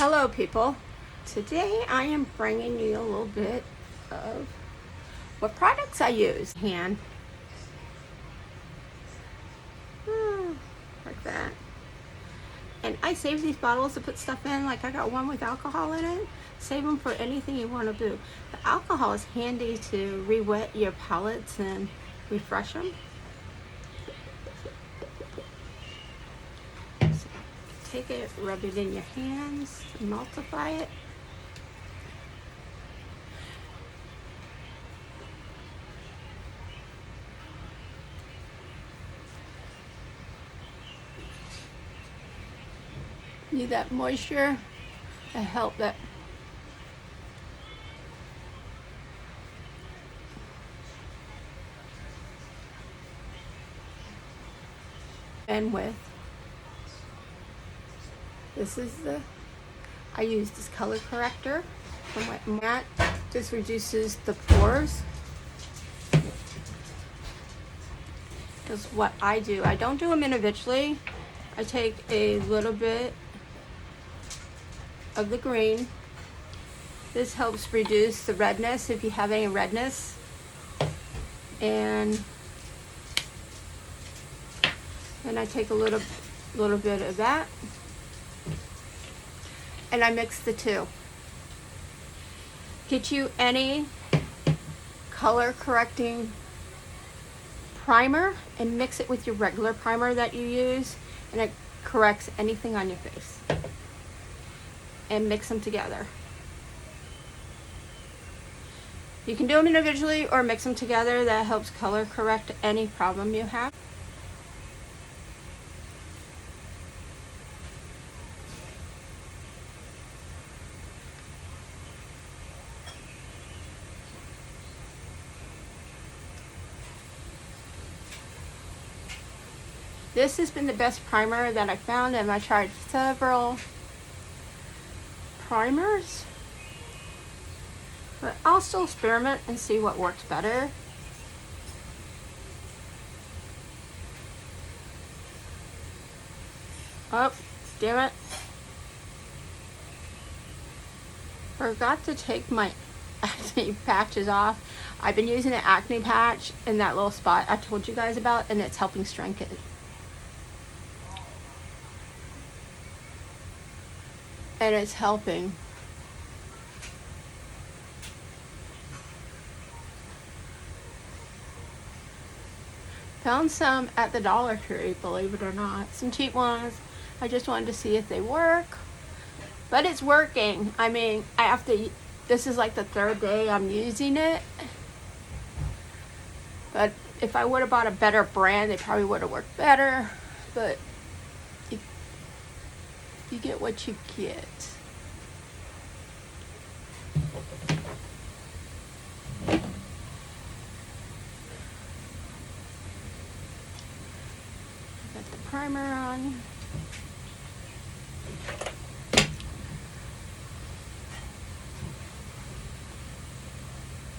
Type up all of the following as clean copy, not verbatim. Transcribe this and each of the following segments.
Hello people, today I am bringing you a little bit of what products I use. Hand, like that. And I save these bottles to put stuff in, like I got one with alcohol in it. Save them for anything you want to do. The alcohol is handy to re-wet your palettes and refresh them. So take it, rub it in your hands, emulsify it. Need that moisture to help that and with. This is I use this color corrector from Wet n Matte. This reduces the pores. Because what I do, I don't do them individually. I take a little bit of the green. This helps reduce the redness if you have any redness. And then I take a little bit of that and I mix the two. Get you any color correcting primer and mix it with your regular primer that you use, and it corrects anything on your face. And mix them together. You can do them individually or mix them together. That helps color correct any problem you have. This has been the best primer that I found, and I tried several primers, but I'll still experiment and see what works better. Oh, damn it. Forgot to take my acne patches off. I've been using an acne patch in that little spot I told you guys about, and it's helping strengthen it. And it's helping. Found some at the Dollar Tree, believe it or not. Some cheap ones. I just wanted to see if they work. But it's working. I mean, this is like the third day I'm using it. But if I would have bought a better brand, they probably would have worked better. But you get what you get. Got the primer on.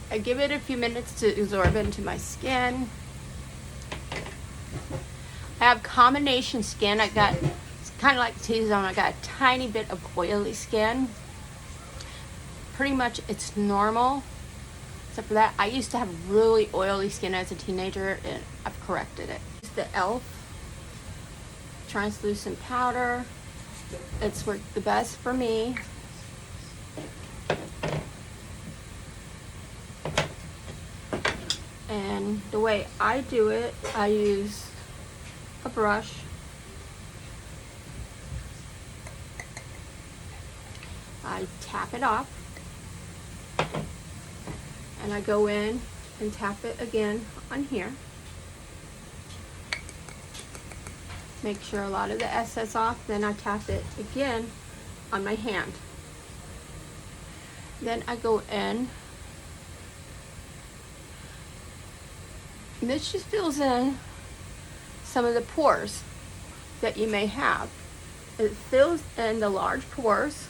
I give it a few minutes to absorb into my skin. I have combination skin. I got, it's kind of like T-zone. I got a tiny bit of oily skin. Pretty much it's normal, except for that. I used to have really oily skin as a teenager, and I've corrected it. It's the e.l.f. translucent powder. It's worked the best for me. And the way I do it, I use a brush. I tap it off. And I go in and tap it again on here. Make sure a lot of the excess off. Then I tap it again on my hand. Then I go in. And this just fills in some of the pores that you may have. It fills in the large pores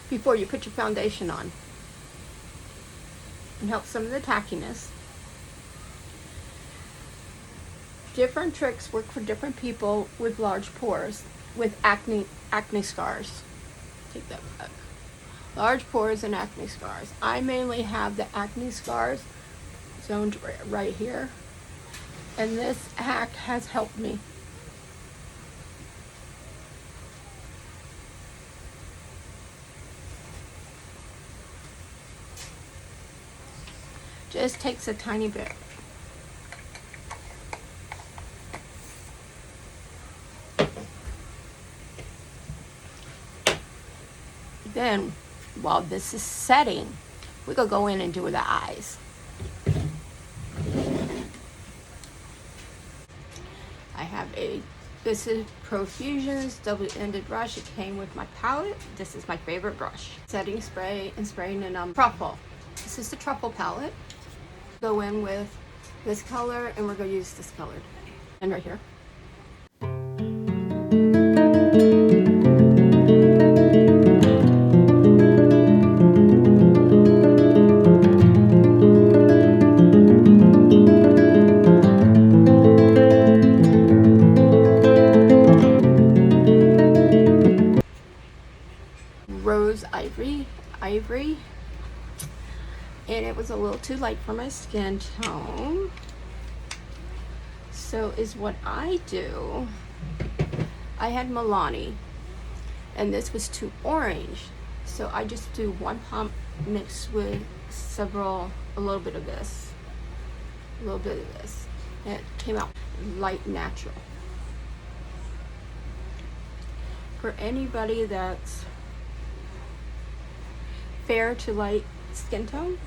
before you put your foundation on, and helps some of the tackiness. Different tricks work for different people with large pores, with acne scars. Take that back. Large pores and acne scars. I mainly have the acne scars zoned right here, and this hack has helped me. Just takes a tiny bit. Then, while this is setting, we're gonna go in and do the eyes. I have this is Profusion's double-ended brush. It came with my palette. This is my favorite brush. Setting spray and spraying in truffle. This is the truffle palette. Go in with this color, and we're gonna use this color. And right here. Rose Ivory, and it was a little too light for my skin tone, so is what I do. I had Milani, and this was too orange, so I just do one pump mixed with a little bit of this, and it came out light natural. For anybody that's fair to light skin tone,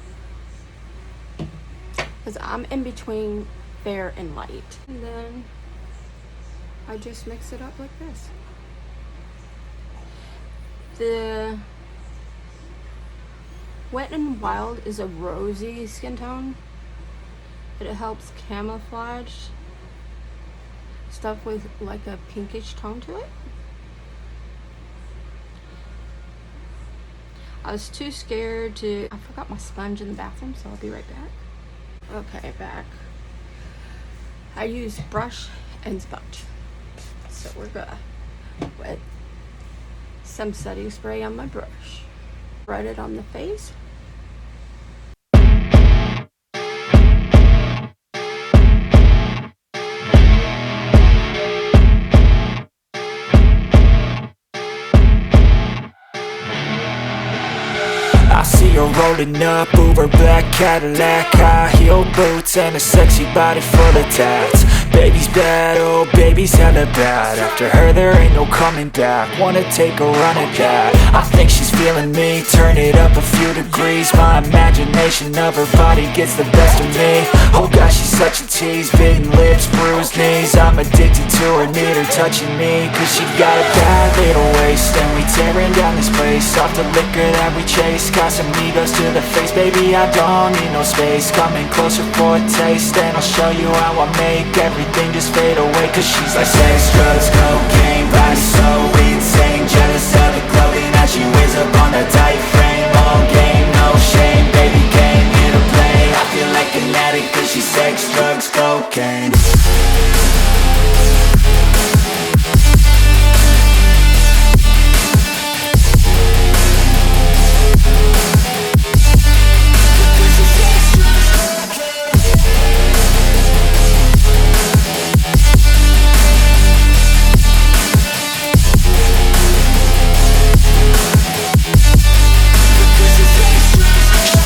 because I'm in between fair and light, and then I just mix it up like this. The Wet n Wild is a rosy skin tone, but it helps camouflage stuff with like a pinkish tone to it. I was too scared to... I forgot my sponge in the bathroom, so I'll be right back. Okay, back. I use brush and sponge. So we're gonna wet some setting spray on my brush. Spread it on the face. I see her rolling up, Uber black Cadillac, high heel boots and a sexy body full of tats. Baby's bad, oh baby's hella bad. After her there ain't no coming back. Wanna take a run at that. I think she's feeling me, turn it up a few degrees. My imagination of her body gets the best of me. Oh gosh, she's such a tease, bitten lips, bruised knees. I'm addicted to her, need her touching me, cause she got a bad little waist. And we tearing down this place, off the liquor that we chase. Casamigos to the face, baby I don't need no space. Coming closer for a taste, and I'll show you how I make everything just fade away. Cause she's like sex, drugs, cocaine, body so insane. Jealous of the clothing that she wears up on a tight frame. All game, no shame, baby came here to play. I feel like an addict cause she's sex, drugs, cocaine.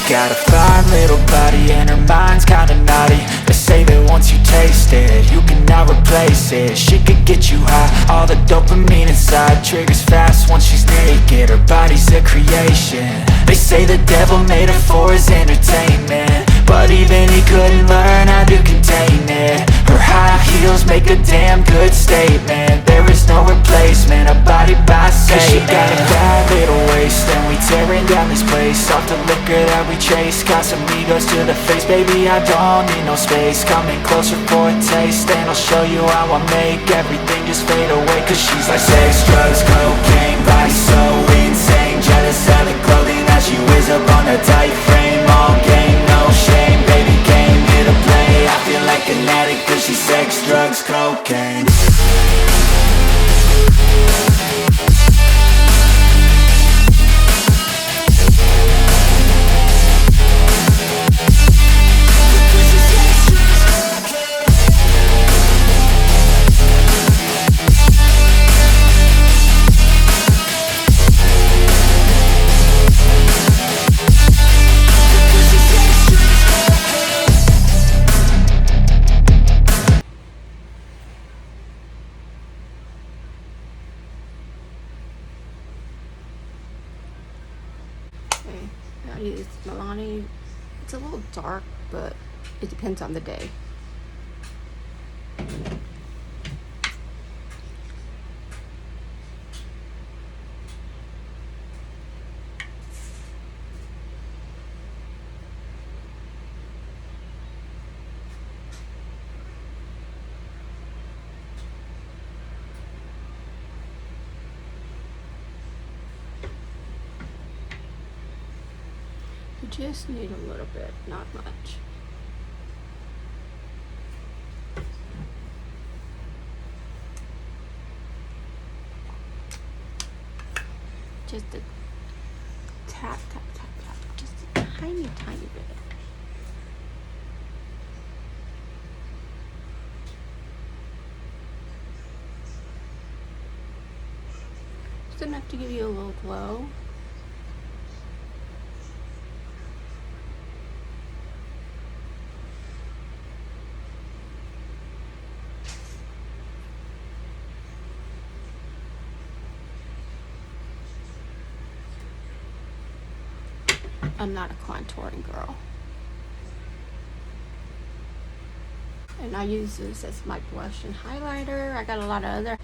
Got a fine little body and her mind's kinda naughty. They say that once you taste it, you cannot replace it. She could get you high, all the dopamine inside triggers fast once she's naked. Her body's a creation. They say the devil made her for his entertainment, but even he couldn't learn how to contain it. Her high heels make a damn good statement. There is no replacement, a body by Satan. Cause she got a bad little waist, and we tearing down this place. Off the liquor that we chase, Casamigos to the face, baby I don't need no space. Coming closer for a taste, and I'll show you how I make everything just fade away. Cause she's like sex, drugs, cocaine, body so insane. Jealous of the clothing that she wears up on a tight frame. All game, no shame, baby came here to play. I feel like an addict cause she's sex, drugs, cocaine. Okay, I use Milani. It's a little dark, but it depends on the day. You just need a little bit, not much. Just a tap, tap, tap, tap. Just a tiny, tiny bit. Just enough to give you a little glow. I'm not a contouring girl. And I use this as my blush and highlighter. I got a lot of other.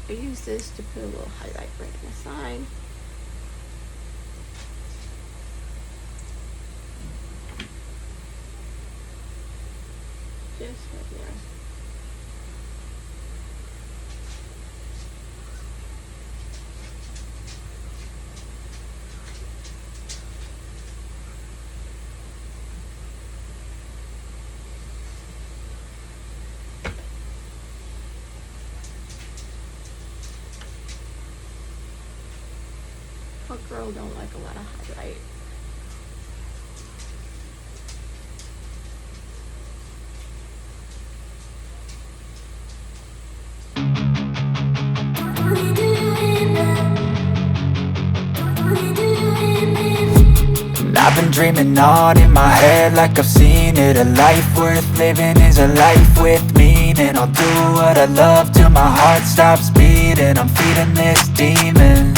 I use this to put a little highlight right on the side. Just right there. What girl don't like a lot of highlight? I've been dreaming on in my head like I've seen it. A life worth living is a life with meaning. I'll do what I love till my heart stops beating. I'm feeding this demon.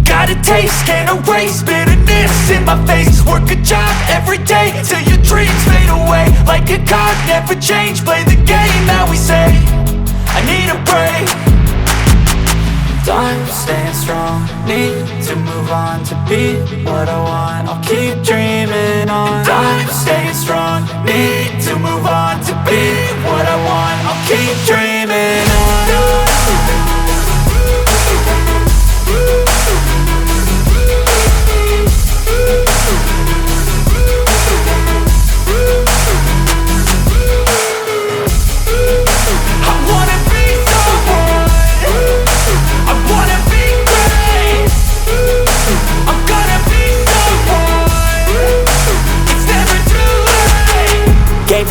Got a taste, can't erase bitterness in my face. Work a job every day till your dreams fade away. Like a card, never change, play the game that we say. I need a break. Time staying strong, need to move on to be what I want. I'll keep dreaming on. Time staying strong, need to move on to be what I want. I'll keep dreaming on.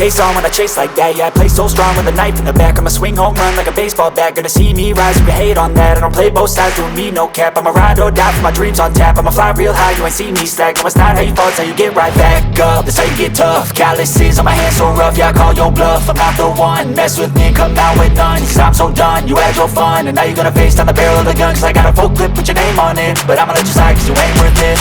pace on when I chase like that. Yeah, I play so strong with a knife in the back. I'ma swing home run like a baseball bat. Gonna see me rise if you hate on that. I don't play both sides, doing me no cap. I'ma ride or die for my dreams on tap. I'ma fly real high, you ain't see me slack. No, it's not how you fall, it's how you get right back up. That's how you get tough. Calluses on my hands so rough, yeah, I call your bluff. I'm not the one, mess with me and come out with none. Cause I'm so done, you had your fun. And now you're gonna face down the barrel of the gun. Cause I got a full clip, put your name on it. But I'ma let you slide cause you ain't worth it.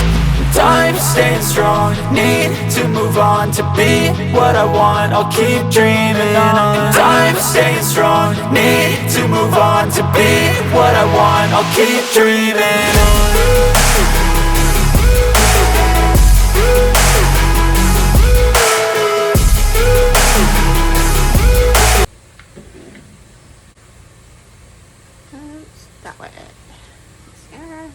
I'm staying strong, need to move on to be what I want, I'll keep dreaming on. I'm staying strong, need to move on to be what I want, I'll keep dreaming on. Oops, that way. Mascara.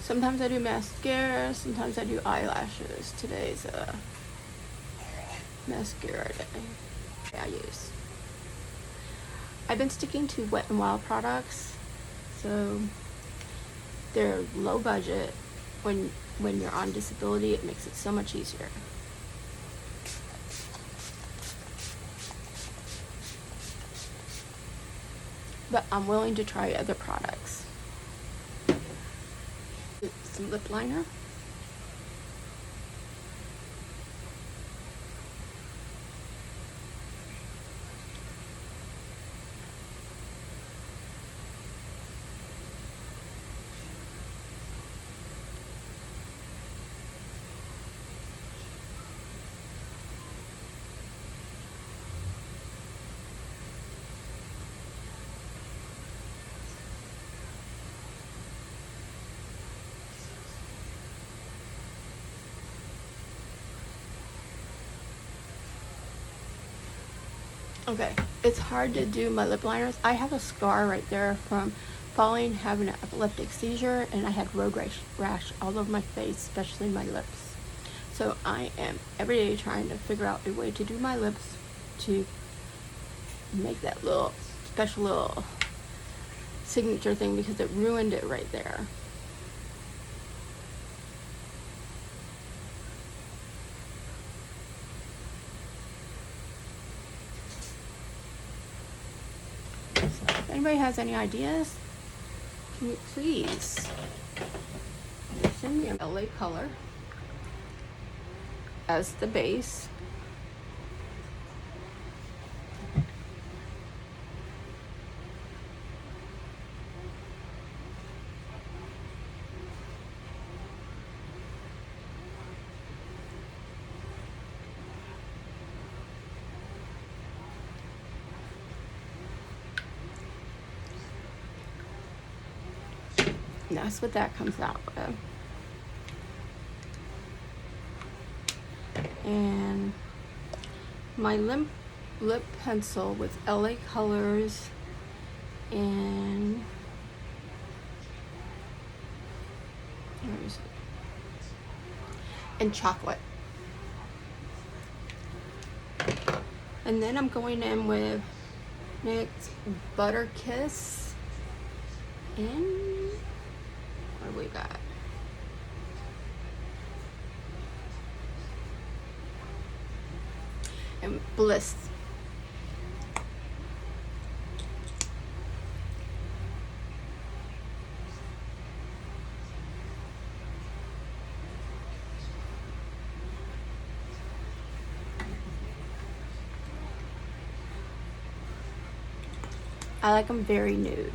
Sometimes I do mascara, sometimes I do eyelashes. Today's mascara day I use. I've been sticking to Wet n Wild products, so they're low budget. When you're on disability, it makes it so much easier. But I'm willing to try other products. Some lip liner. Okay, it's hard to do my lip liners. I have a scar right there from falling, having an epileptic seizure, and I had road rash all over my face, especially my lips. So I am every day trying to figure out a way to do my lips to make that little special little signature thing, because it ruined it right there. If anybody has any ideas, can you please send me an LA color as the base. And that's what that comes out with. And my lip pencil with LA Colors and where is it? And chocolate. And then I'm going in with NYX Butter Kiss and what do we got? And Bliss. I like them very nude.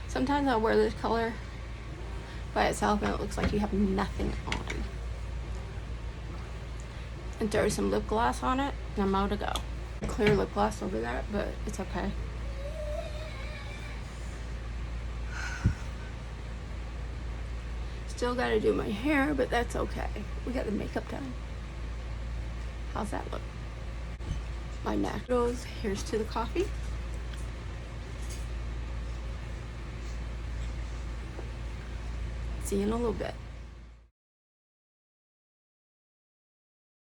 Sometimes I'll wear this color by itself and it looks like you have nothing on. And throw some lip gloss on it and I'm out to go. Clear lip gloss over that, but it's okay. Still gotta do my hair, but that's okay. We got the makeup done. How's that look? My naturals. Here's to the coffee. See you in a little bit.